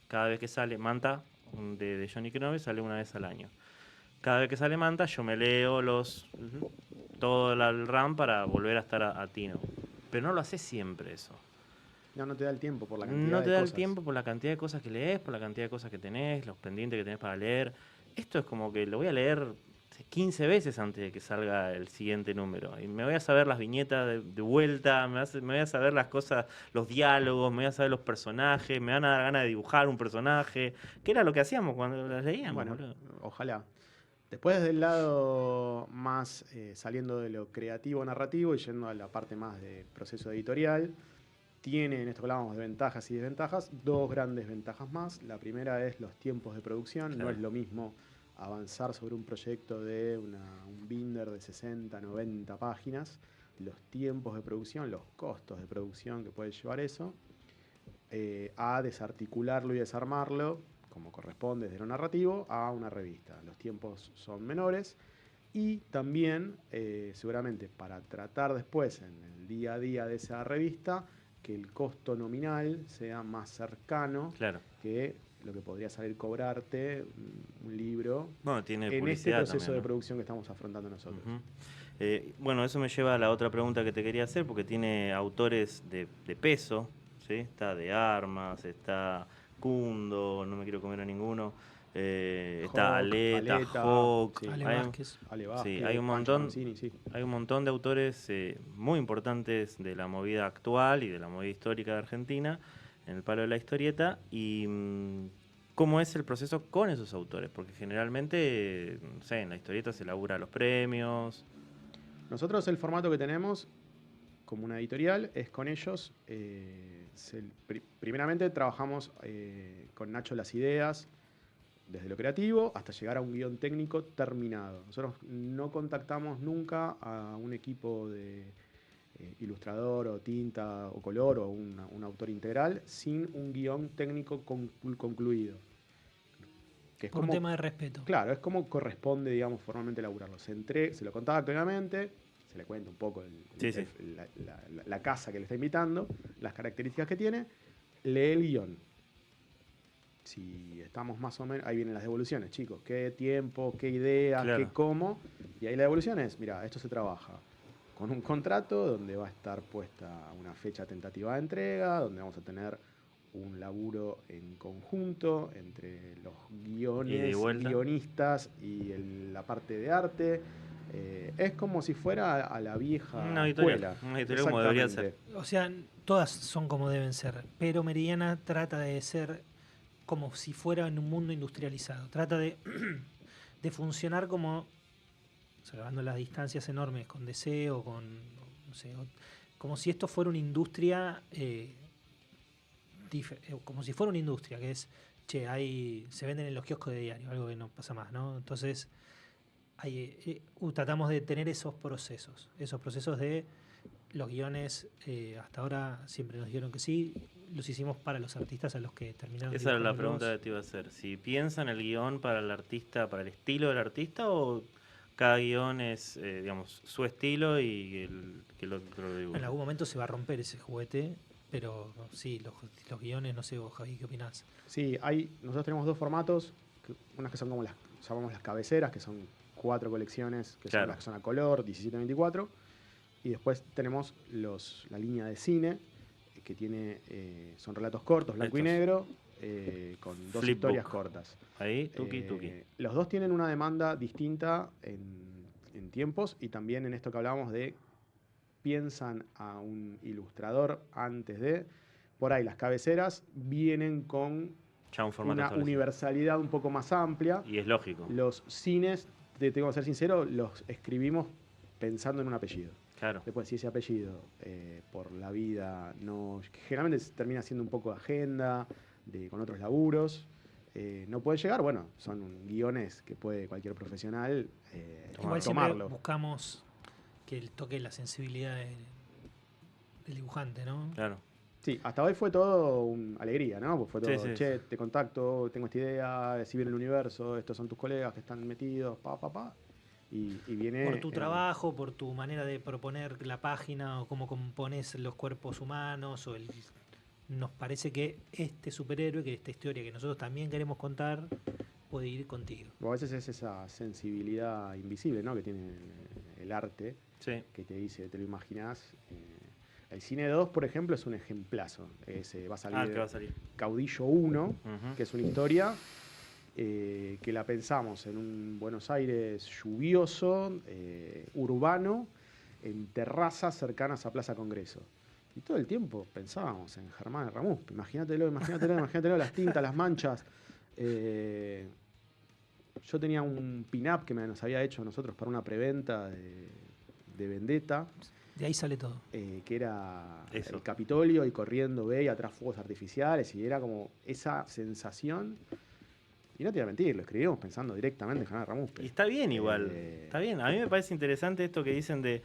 cada vez que sale Manta de Johnny Knoxville sale una vez al año. Cada vez que sale Manta yo me leo los todo el RAM para volver a estar a tino. Pero no lo haces siempre eso. No te da el tiempo por la cantidad de No cosas. te da el tiempo por la cantidad de cosas que lees, por la cantidad de cosas que tenés, los pendientes que tenés para leer. Esto es como que lo voy a leer 15 veces antes de que salga el siguiente número. Y me voy a saber las viñetas de vuelta, me voy a saber las cosas, los diálogos, me voy a saber los personajes, me van a dar ganas de dibujar un personaje, que era lo que hacíamos cuando las leíamos. Bueno, boludo. ojalá. Después del lado más saliendo de lo creativo narrativo y yendo a la parte más de proceso editorial, tiene, en esto que hablábamos de ventajas y desventajas, dos grandes ventajas más. La primera es los tiempos de producción. Claro. No es lo mismo avanzar sobre un proyecto de un binder de 60, 90 páginas, los tiempos de producción, los costos de producción que puede llevar eso, a desarticularlo y desarmarlo, como corresponde desde lo narrativo, a una revista. Los tiempos son menores y también, seguramente, para tratar después en el día a día de esa revista, que el costo nominal sea más cercano que lo que podría salir cobrarte un libro tiene en este publicidad proceso también, de ¿no? producción que estamos afrontando nosotros. Bueno, eso me lleva a la otra pregunta que te quería hacer, porque tiene autores de peso, ¿sí? Está De Armas, está Kundo, no me quiero comer a ninguno, está Aleta, Hawk, sí. Ale Vázquez. Sí, hay un montón, hay un montón de autores muy importantes de la movida actual y de la movida histórica de Argentina, en el palo de la historieta, y cómo es el proceso con esos autores, porque generalmente, no sé, en la historieta se labura los premios. Nosotros el formato que tenemos como una editorial es con ellos. Primeramente trabajamos con Nacho las ideas, desde lo creativo hasta llegar a un guión técnico terminado. Nosotros no contactamos nunca a un equipo de ilustrador o tinta o color o un autor integral sin un guión técnico concluido. Que es Por un tema de respeto. Claro, es como corresponde, digamos, formalmente elaborarlo. Se lo contacta, obviamente, se le cuenta un poco la casa que le está invitando, las características que tiene, lee el guión. Si estamos más o menos, ahí vienen las devoluciones, chicos, qué tiempo, qué ideas, qué cómo, y ahí la devolución es, mira, esto se trabaja con un contrato donde va a estar puesta una fecha tentativa de entrega, donde vamos a tener un laburo en conjunto entre los guionistas y la parte de arte. Es como si fuera a la vieja escuela. Una editorial como debería ser. O sea, todas son como deben ser, pero Meridiana trata de ser como si fuera en un mundo industrializado. Trata de funcionar como, salvando las distancias enormes con DC o con, no sé, como si esto fuera una industria, como si fuera una industria, que es, se venden en los kioscos de diario, algo que no pasa más, ¿no? Entonces, tratamos de tener esos procesos de los guiones. Hasta ahora siempre nos dijeron que sí, los hicimos para los artistas a los que terminaron. Esa era la pregunta que te iba a hacer. Si piensan el guión para el artista, para el estilo del artista, o cada guión es, digamos, su estilo y que lo dibuja. En algún momento se va a romper ese juguete, pero sí, los guiones, no sé vos, Javi, ¿qué opinás? Sí, nosotros tenemos dos formatos, unas que son como llamamos las cabeceras, que son 4 colecciones, que son las que son a color, 17-24, y después tenemos la línea de cine, que son relatos cortos, blanco y negro, con 2 historias cortas. Ahí, tuki. Los dos tienen una demanda distinta en tiempos, y también en esto que hablábamos de piensan a un ilustrador antes de. Por ahí las cabeceras vienen con una universalidad un poco más amplia. Y es lógico. Los cines, tengo que ser sincero, los escribimos pensando en un apellido. Claro. Después, si ese apellido, por la vida, generalmente termina siendo un poco de agenda, con otros laburos, no puede llegar, bueno, son guiones que puede cualquier profesional Igual tomarlo. Buscamos que él toque la sensibilidad del dibujante, ¿no? Claro. Sí, hasta hoy fue todo una alegría, ¿no? Pues fue todo, sí. Te contacto, tengo esta idea, si viene el universo, estos son tus colegas que están metidos, y viene... Por tu trabajo, por tu manera de proponer la página, o cómo compones los cuerpos humanos, nos parece que este superhéroe, que esta historia que nosotros también queremos contar, puede ir contigo. O a veces es esa sensibilidad invisible, ¿no? Que tiene el arte, Sí. que te dice, te lo imaginás. El Cine 2, por ejemplo, es un ejemplazo. Va a salir ¿Qué va a salir? Caudillo 1, Ujú. que es una historia que la pensamos en un Buenos Aires lluvioso, urbano, en terrazas cercanas a Plaza Congreso. Y todo el tiempo pensábamos en Germán de Ramus. Imagínatelo, las tintas, las manchas. Yo tenía un pin-up que nos había hecho nosotros para una preventa de Vendetta, De ahí sale todo. que era Eso. el Capitolio y corriendo ve y atrás fuegos artificiales, y era como esa sensación. Y no te voy a mentir, lo escribimos pensando directamente en Germán Ramus. Y está bien igual, Eh, está bien. A mí me parece interesante esto que dicen de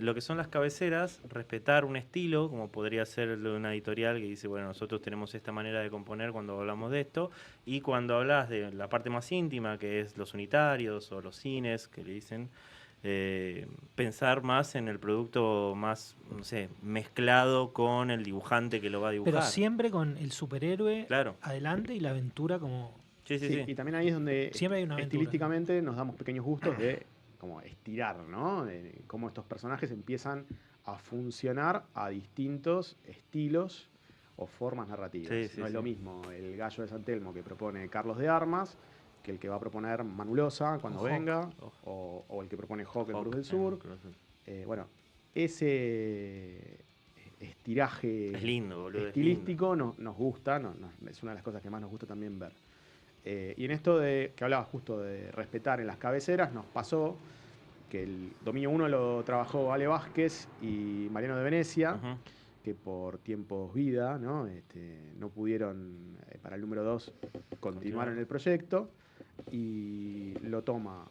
lo que son las cabeceras, respetar un estilo, como podría ser el de una editorial que dice, bueno, nosotros tenemos esta manera de componer cuando hablamos de esto, y cuando hablas de la parte más íntima, que es los unitarios o los cines, que le dicen, pensar más en el producto más, no sé, mezclado con el dibujante que lo va a dibujar. Pero siempre con el superhéroe Claro. adelante y la aventura como... Sí, sí, sí, sí. y también ahí es donde Siempre hay una aventura. estilísticamente nos damos pequeños gustos de como estirar, ¿no? De cómo estos personajes empiezan a funcionar a distintos estilos o formas narrativas. Sí, sí, no es sí. lo mismo el gallo de San Telmo que propone Carlos de Armas que el que va a proponer Manulosa cuando O Hawk. venga, o el que propone Hawk en Hawk, Cruz del Sur. Cruz del Sur. Bueno, ese estiraje Es lindo, boludo. es estilístico nos gusta, es una de las cosas que más nos gusta también ver. Y en esto de que hablabas justo de respetar en las cabeceras, nos pasó que el Dominio 1 lo trabajó Ale Vázquez y Mariano de Venecia, lindo. Ujú. que por tiempos vida no pudieron, para el número 2, continuar en el proyecto, y lo toma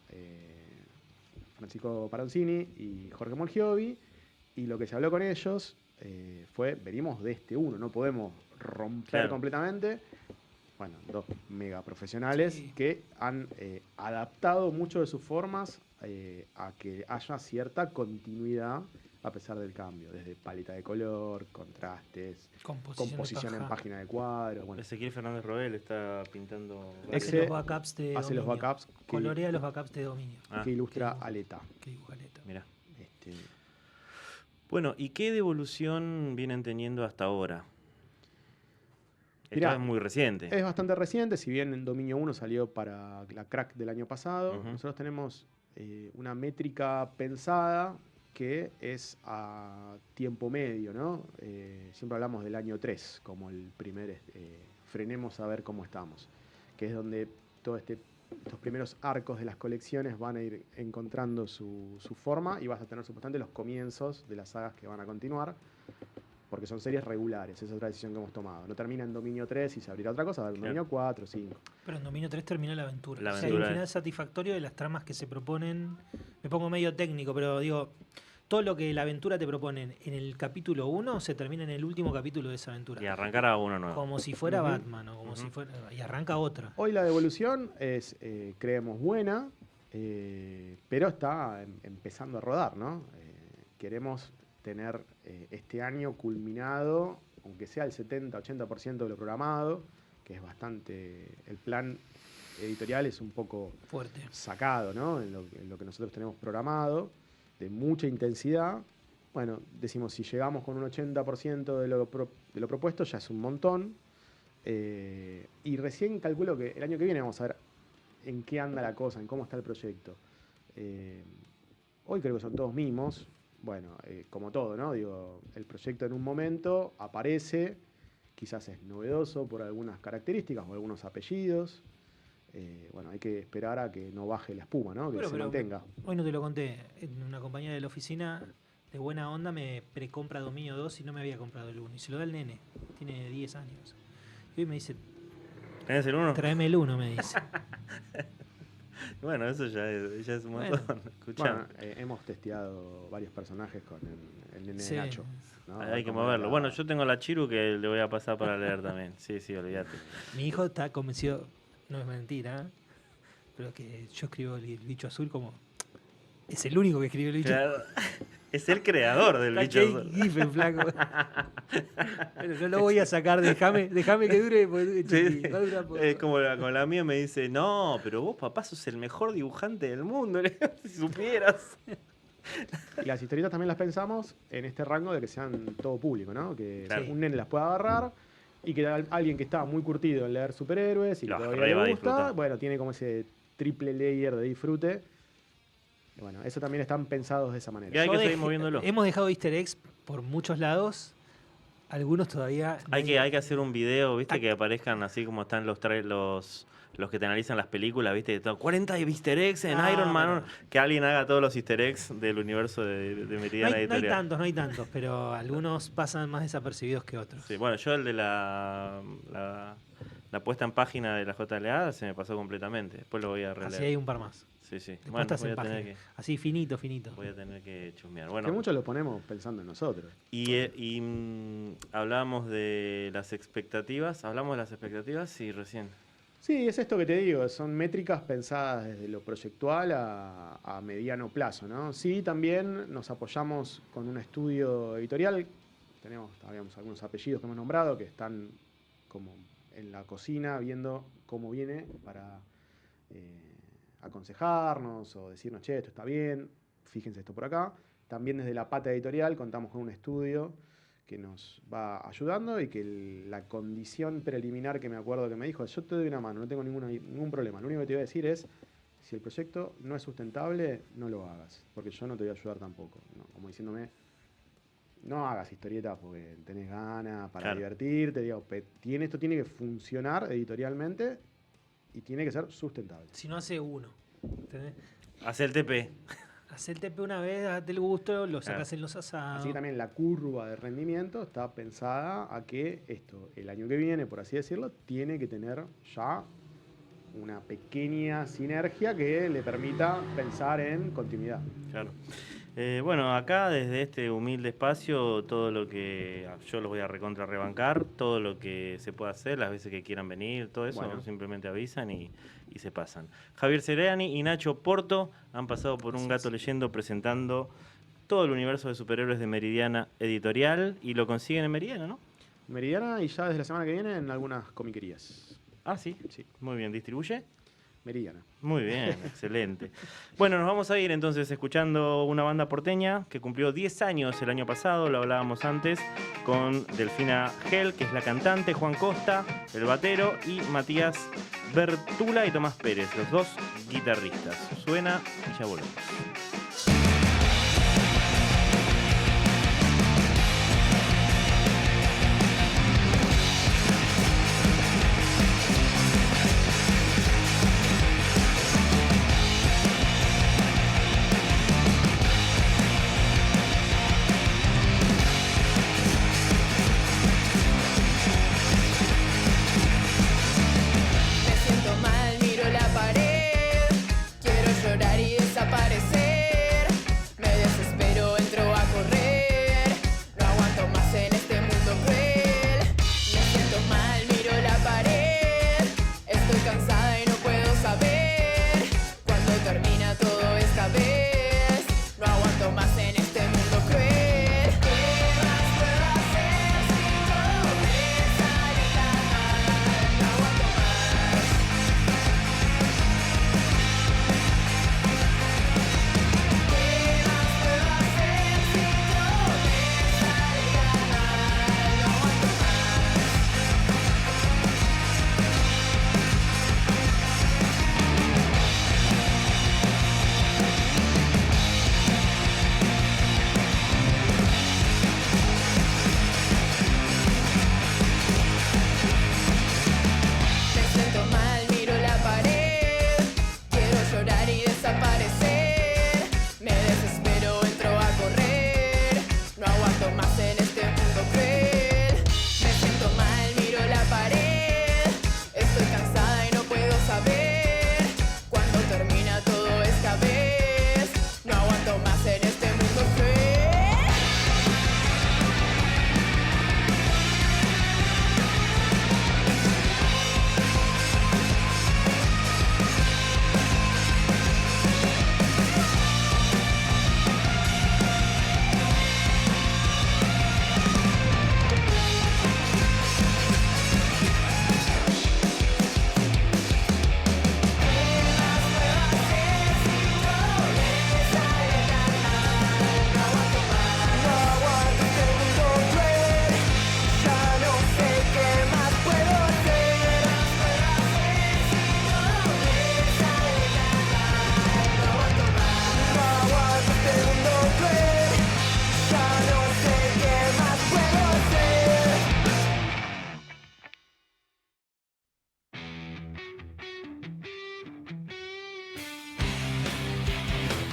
Francisco Parancini y Jorge Molgiovi, y lo que se habló con ellos fue, venimos de este 1, no podemos romper Claro. completamente. Bueno, dos mega profesionales Sí. que han adaptado mucho de sus formas a que haya cierta continuidad a pesar del cambio, desde paleta de color, contrastes, composición en página de cuadro. Bueno, Ezequiel Fernández Roel está pintando. Ese Hace los backups de hace los dominio. backups que, Colorea los backups de dominio. Ah, que ilustra que- Aleta. Que dibuja Aleta. mira. Este, Bueno, ¿y qué devolución vienen teniendo hasta ahora? Esto Mirá, es muy reciente. es bastante reciente, si bien en Dominio 1 salió para la crack del año pasado, Ujú. nosotros tenemos una métrica pensada que es a tiempo medio, ¿no? Siempre hablamos del año 3 como el primer frenemos a ver cómo estamos, que es donde estos primeros arcos de las colecciones van a ir encontrando su forma y vas a tener supuestamente los comienzos de las sagas que van a continuar, porque son series regulares, esa es otra decisión que hemos tomado. No termina en Dominio 3 y se abrirá otra cosa, va a haber Claro. Dominio 4, 5. Pero en Dominio 3 termina la aventura. La O sea, hay un aventura final es- satisfactorio de las tramas que se proponen. Me pongo medio técnico, pero digo, todo lo que la aventura te proponen en el capítulo 1 se termina en el último capítulo de esa aventura. Y arrancar a uno nuevo. Como si fuera Ujú. Batman o como Ujú. si fuera. Y arranca otra. Hoy la devolución es, creemos, buena, pero está empezando a rodar, ¿no? Queremos tener este año culminado, aunque sea el 70-80% de lo programado, que es bastante. El plan editorial es un poco Fuerte. sacado, ¿no? En lo que nosotros tenemos programado, de mucha intensidad. Bueno, decimos, si llegamos con un 80% de lo propuesto, ya es un montón. Y recién calculo que el año que viene vamos a ver en qué anda la cosa, en cómo está el proyecto. Hoy creo que son todos mimos. Bueno, como todo, ¿no? Digo, el proyecto en un momento aparece, quizás es novedoso por algunas características o algunos apellidos. Bueno, hay que esperar a que no baje la espuma, ¿no? Que Bueno, se pero mantenga. Hoy no te lo conté. En una compañía de la oficina, de buena onda, me precompra Dominio 2 y no me había comprado el 1. Y se lo da el nene. Tiene 10 años. Y hoy me dice, ¿Tenés el uno? tráeme el 1, me dice. Bueno, eso ya es un Bueno. montón. Escuchá, Bueno, hemos testeado varios personajes con el nene Sí. de Nacho. ¿no? hay que Como moverlo. la- Bueno, yo tengo la Chiru que le voy a pasar para leer también. Sí, sí, olvídate. Mi hijo está convencido, no es mentira, pero que yo escribo el bicho azul como Es el único que escribió el bicho. Claro. Es el creador del Está bicho. Jake Giffen, flaco. Pero no lo voy a sacar, déjame que dure. Porque, Sí, va a durar poco. es como la mía me dice, no, pero vos, papá, sos el mejor dibujante del mundo, si supieras. Y las historietas también las pensamos en este rango de que sean todo público, ¿no? Que Claro. un nene las pueda agarrar y que alguien que está muy curtido en leer superhéroes y que Lo todavía re va a le gusta, disfrutar. bueno, tiene como ese triple layer de disfrute. Y bueno, eso también están pensados de esa manera. Y hay Yo que seguir dejé- moviéndolo. Hemos dejado easter eggs por muchos lados. Algunos todavía... Hay que hacer un video, ¿viste? Que aparezcan así como están los que te analizan las películas, ¿viste? 40 easter eggs en Ah, Iron Man. bueno. Que alguien haga todos los easter eggs del universo de No Meridiana hay Editorial. tantos, pero algunos pasan más desapercibidos que otros. Sí, bueno, yo el de la puesta en página de la JLA se me pasó completamente. Después lo voy a releer. Así hay un par más. Sí, sí. Después Bueno, estás voy en a, tener página. que, Así finito. voy a tener que chusmear. Que Bueno, muchos lo ponemos pensando en nosotros. hablábamos de las expectativas. Hablamos de las expectativas, sí, recién. Sí, es esto que te digo, son métricas pensadas desde lo proyectual a mediano plazo, ¿no? Sí, también nos apoyamos con un estudio editorial, habíamos algunos apellidos que hemos nombrado que están como en la cocina viendo cómo viene para aconsejarnos o decirnos, che, esto está bien, fíjense esto por acá. También desde la pata editorial contamos con un estudio que nos va ayudando y que la condición preliminar que me acuerdo que me dijo, yo te doy una mano, no tengo ningún problema. Lo único que te voy a decir es, si el proyecto no es sustentable, no lo hagas, porque yo no te voy a ayudar tampoco. ¿No? Como diciéndome, no hagas historietas porque tenés ganas para Claro. divertirte. Digo, esto tiene que funcionar editorialmente y tiene que ser sustentable. Si no hace uno. ¿Entendés? Hace el TP. Hacé el TP una vez, date el gusto, lo sacas Claro. en los asados. Así que también la curva de rendimiento está pensada a que esto, el año que viene, por así decirlo, tiene que tener ya una pequeña sinergia que le permita pensar en continuidad. Claro. Bueno, acá desde este humilde espacio, todo lo que yo los voy a recontra rebancar, todo lo que se pueda hacer, las veces que quieran venir, todo eso, Bueno. simplemente avisan y se pasan. Javier Seriani y Nacho Porto han pasado por Un Gato Leyendo presentando todo el universo de superhéroes de Meridiana Editorial y lo consiguen en Meridiana, ¿no? Meridiana y ya desde la semana que viene en algunas comiquerías. Ah, sí. Sí, Muy bien, ¿distribuye? Meridiana. Muy bien, excelente. Bueno, nos vamos a ir entonces escuchando una banda porteña que cumplió 10 años el año pasado, lo hablábamos antes, con Delfina Gel, que es la cantante, Juan Costa, el batero, y Matías Bertula y Tomás Pérez, los dos guitarristas. Suena y ya volvemos. Me siento mal, miro la pared, quiero llorar y desaparecer.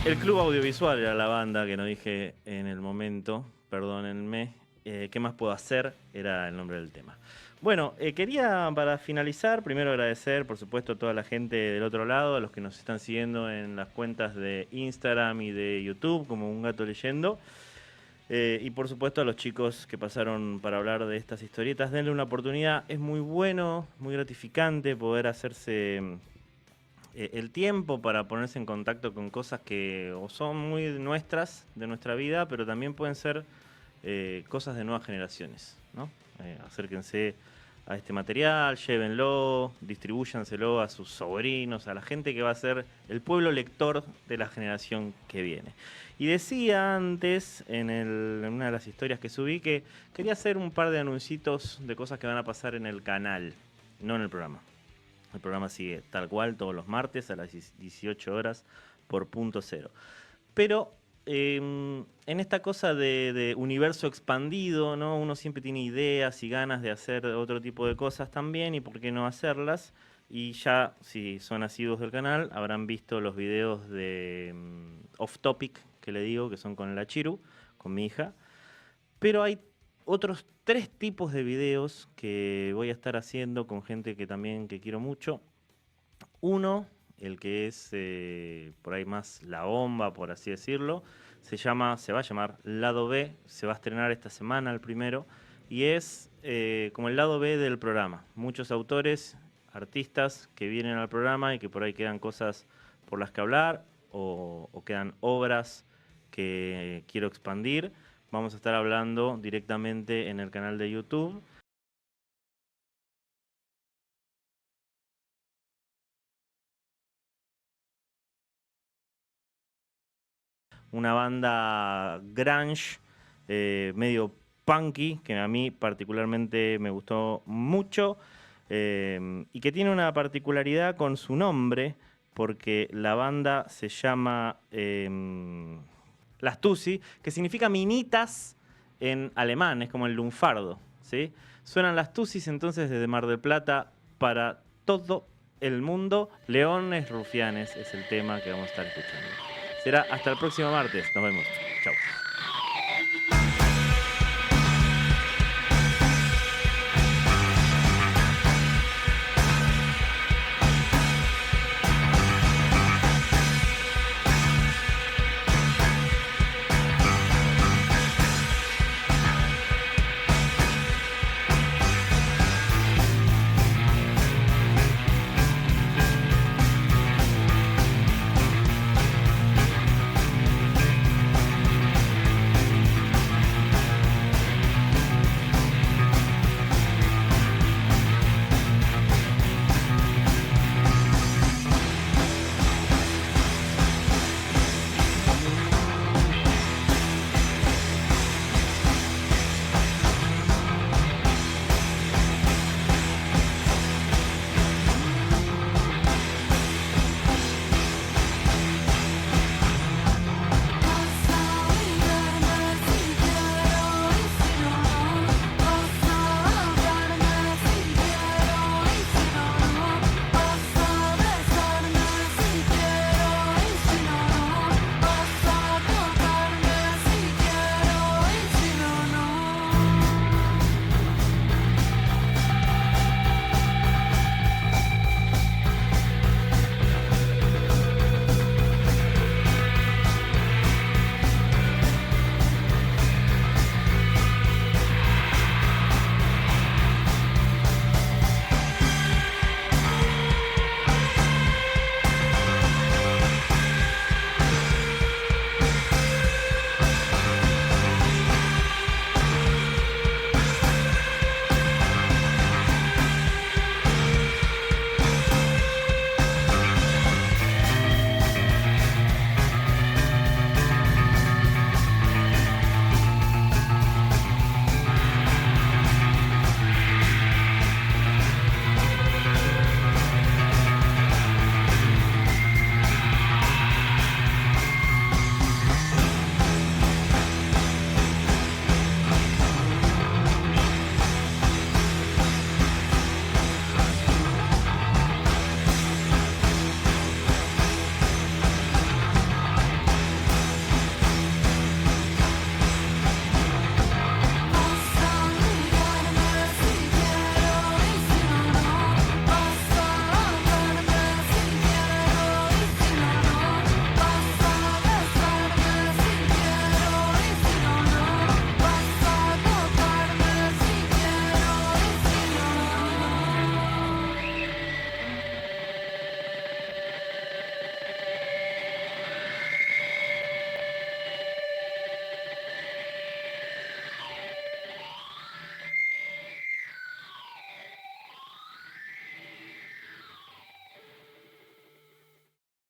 El Club Audiovisual era la banda que no dije en el momento, perdónenme. ¿Qué más puedo hacer? Era el nombre del tema. Bueno, quería para finalizar, primero agradecer por supuesto a toda la gente del otro lado, a los que nos están siguiendo en las cuentas de Instagram y de YouTube como Un Gato Leyendo. Y por supuesto a los chicos que pasaron para hablar de estas historietas. Denle una oportunidad, es muy bueno, muy gratificante poder hacerse el tiempo para ponerse en contacto con cosas que o son muy nuestras, de nuestra vida, pero también pueden ser cosas de nuevas generaciones, ¿no? Acérquense a este material, llévenlo, distribúyanselo a sus sobrinos, a la gente que va a ser el pueblo lector de la generación que viene. Y decía antes, en una de las historias que subí, que quería hacer un par de anuncios de cosas que van a pasar en el canal, no en el programa. El programa sigue tal cual todos los martes a las 18 horas por Punto Cero. Pero en esta cosa de universo expandido, ¿no? Uno siempre tiene ideas y ganas de hacer otro tipo de cosas también, y por qué no hacerlas. Y ya, si son asiduos del canal, habrán visto los videos de Off Topic, que le digo, que son con la Chiru, con mi hija. Pero hay otros 3 tipos de videos que voy a estar haciendo con gente que también que quiero mucho. Uno, el que es por ahí más la bomba, por así decirlo, se va a llamar Lado B, se va a estrenar esta semana el primero, y es como el lado B del programa. Muchos autores, artistas que vienen al programa y que por ahí quedan cosas por las que hablar o quedan obras que quiero expandir. Vamos a estar hablando directamente en el canal de YouTube. Una banda grunge, medio punky, que a mí particularmente me gustó mucho, y que tiene una particularidad con su nombre, porque la banda se llama Las Tussi, que significa minitas en alemán, es como el lunfardo, ¿sí? Suenan Las Tussis entonces desde Mar del Plata para todo el mundo. Leones Rufianes es el tema que vamos a estar escuchando. Será hasta el próximo martes. Nos vemos.